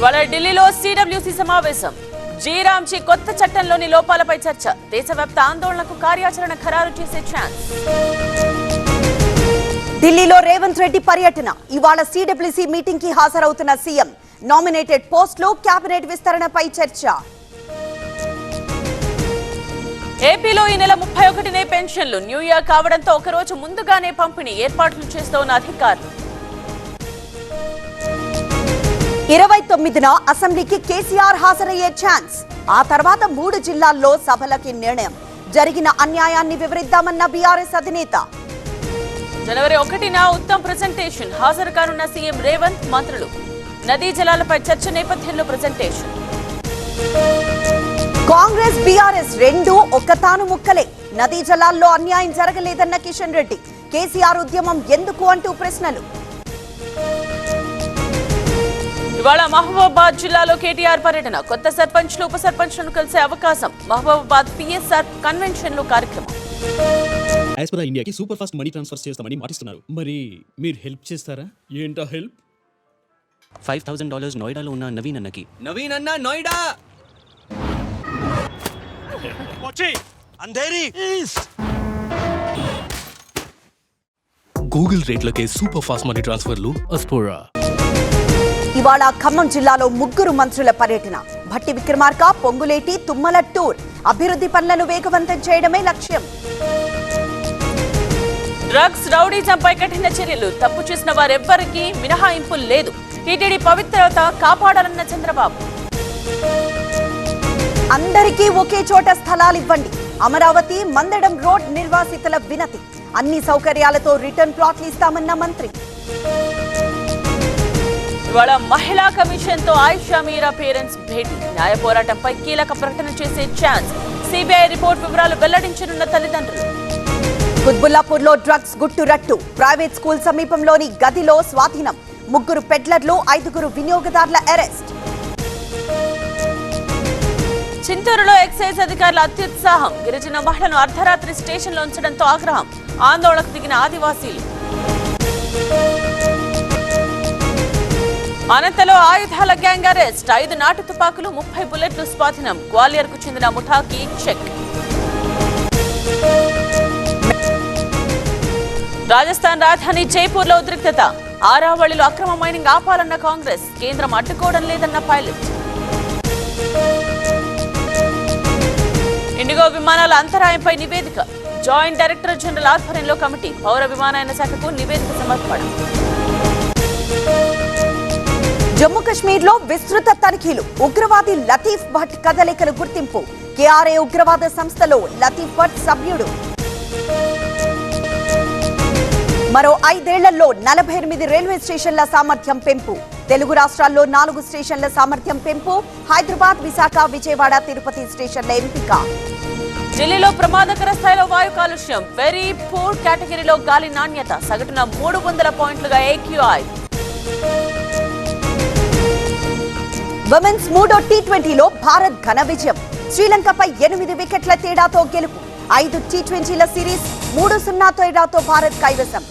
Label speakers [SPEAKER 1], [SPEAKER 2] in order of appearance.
[SPEAKER 1] ఇవాళ ఢిల్లీలో సిడబ్ల్యూసీ సమావేశం. జీరాంజీ కొత్త చట్టంలోని లోపాలపై చర్చ. దేశవ్యాప్త ఆందోళనకు కార్యాచరణ ఖరారు చేసే ఛాన్స్.
[SPEAKER 2] ఢిల్లీలో రేవంత్ రెడ్డి పర్యటన. ఇవాళ సిడబ్ల్యూసీ మీటింగ్ కి హాజరవుతున్న సీఎం. నామినేటెడ్ పోస్టులు, కేబినెట్ విస్తరణపై చర్చ.
[SPEAKER 1] ఏపీలో ఈ నెల 31నే పెన్షన్లు. న్యూ ఇయర్ కావడంతో ఒకరోజు ముందుగానే పంపిణీ ఏర్పాట్లు చేస్తోన్న అధికారులు.
[SPEAKER 2] 29న అసెంబ్లీకి కేసీఆర్ హాజరయ్యే ఛాన్స్. ఆ తర్వాత 3 జిల్లాల్లో సభలకి నిర్ణయం. జరిగిన అన్యాయాన్ని వివరిద్దామన్న బీఆర్ఎస్ అధినేత.
[SPEAKER 1] జనవరి 1న ఉత్తమ్ ప్రెజెంటేషన్. హాజరు కానున్న సీఎం రేవంత్, మంత్రులు. నదీ జలాలపై చర్చ నేపథ్యంలో ప్రెజెంటేషన్.
[SPEAKER 2] కాంగ్రెస్ బీఆర్ఎస్ రెండు ఒక్కతాను ముక్కలే. నదీ జలాల్లో అన్యాయం జరగలేదన్న కిషన్ రెడ్డి. కేసీఆర్ ఉద్యమం ఎందుకు అంటూ ప్రశ్నలు.
[SPEAKER 1] ఇవాళ మహబూబాబాద్ జిల్లాలో కేటీఆర్ పర్యటన. కొత్త సర్పంచ్లు, ఉప సర్పంచ్లను కలిసే అవకాశం. మహబూబాబాద్ పిఎస్ఆర్ కన్వెన్షన్ లో కార్యక్రమం.
[SPEAKER 3] యాస్పరా ఇండియాకి సూపర్ ఫాస్ట్ మనీ ట్రాన్స్ఫర్ చేస్తామని మాటిస్తున్నారు. మరి మీరు హెల్ప్ చేస్తారా? ఏంటో హెల్ప్?
[SPEAKER 4] $5,000 నోయిడాలో ఉన్న నవీన్ అన్నకి.
[SPEAKER 5] నవీన్ అన్న నోయిడా
[SPEAKER 4] అంధేరి గూగుల్ రేట్లకే సూపర్ ఫాస్ట్ మనీ ట్రాన్స్ఫర్లు అస్పోరా.
[SPEAKER 2] ఇవాళ ఖమ్మం జిల్లాలో 3 మంత్రుల పర్యటన. భట్టి విక్రమార్క, పొంగులేటి, తుమ్మల టూర్. అభివృద్ధి పనులను వేగవంతం చేయడమే లక్ష్యం.
[SPEAKER 1] డ్రగ్స్ రౌడీజంపై కఠిన చర్యలు. తప్పు చేసిన వారెవ్వరికీ మినహాయింపు లేదు. టీటీడీ పవిత్రత కాపాడాలన్న చంద్రబాబు.
[SPEAKER 2] అందరికీ ఒకే చోట స్థలాలు ఇవ్వండి. అమరావతి మందడం రోడ్ నిర్వాసితుల వినతి. అన్ని సౌకర్యాలతో రిటర్న్ ప్లాట్లు ఇస్తామన్న మంత్రి.
[SPEAKER 1] ఇవాళ మహిళా కమిషన్ తో ఆయిషా మీరా పేరెంట్స్ భేటీ. న్యాయ పోరాటంపై కీలక ప్రకటన చేసే ఛాన్స్. సిబిఐ రిపోర్ట్ వివరాలు వెల్లడించనున్న తల్లిదండ్రులు.
[SPEAKER 2] కుత్బుల్లాపూర్ లో డ్రగ్స్ గుట్టు రట్టు. ప్రైవేట్ స్కూల్ సమీపంలోని గదిలో స్వాధీనం. 3 పెడ్లర్లు, 5 వినియోగదారుల అరెస్ట్.
[SPEAKER 1] చింతూరులో ఎక్సైజ్ అధికారుల అత్యుత్సాహం. గిరిజన మహిళను అర్ధరాత్రి స్టేషన్లో ఉంచడంతో ఆగ్రహం. ఆందోళనకు దిగిన ఆదివాసీలు. అనంతలో ఆయుధాల గ్యాంగ్ అరెస్ట్. 5 నాటు తుపాకులు, 30 బుల్లెట్లు స్వాధీనం. గ్వాలియర్ కు చెందిన ముఠాకి చెక్. రాజస్థాన్ రాజధాని జైపూర్ లో ఉద్రిక్తత. ఆరావళిలో అక్రమ మైనింగ్ ఆపాలన్న కాంగ్రెస్. కేంద్రం అడ్డుకోవడం లేదన్న పైలట్. ఇండిగో విమానాల అంతరాయంపై నివేదిక. జాయింట్ డైరెక్టర్ జనరల్ ఆధ్వర్యంలో కమిటీ. పౌర విమానయాన శాఖకు నివేదిక సమర్పణ.
[SPEAKER 2] జమ్మూ కశ్మీర్ లో విస్తృత తనిఖీలు. ఉగ్రవాది లతీఫ్ భట్ కదలికలు గుర్తింపు. కేఆర్ఏ ఉగ్రవాద సంస్థలో లతీఫ్ భట్ సభ్యుడు. మరో 5 ఏళ్లలో 48 రైల్వే స్టేషన్ల సామర్థ్యం పెంపు. తెలుగు రాష్ట్రాల్లో 4 స్టేషన్ల సామర్థ్యం పెంపు. హైదరాబాద్, విశాఖ, విజయవాడ, తిరుపతి స్టేషన్ల ఎంపిక.
[SPEAKER 1] ఢిల్లీలో ప్రమాదకర స్థాయిలో వాయు కాలుష్యం. వెరీ పూర్ కేటగిరీలో గాలి నాణ్యత. సగటున 300 పాయింట్లుగా AQI.
[SPEAKER 2] విమెన్స్ 3వ T20లో భారత్ ఘన విజయం. శ్రీలంకపై 8 వికెట్ల తేడాతో గెలుపు. 5 T20ల సిరీస్ 3-0 తేడాతో భారత్ కైవసం.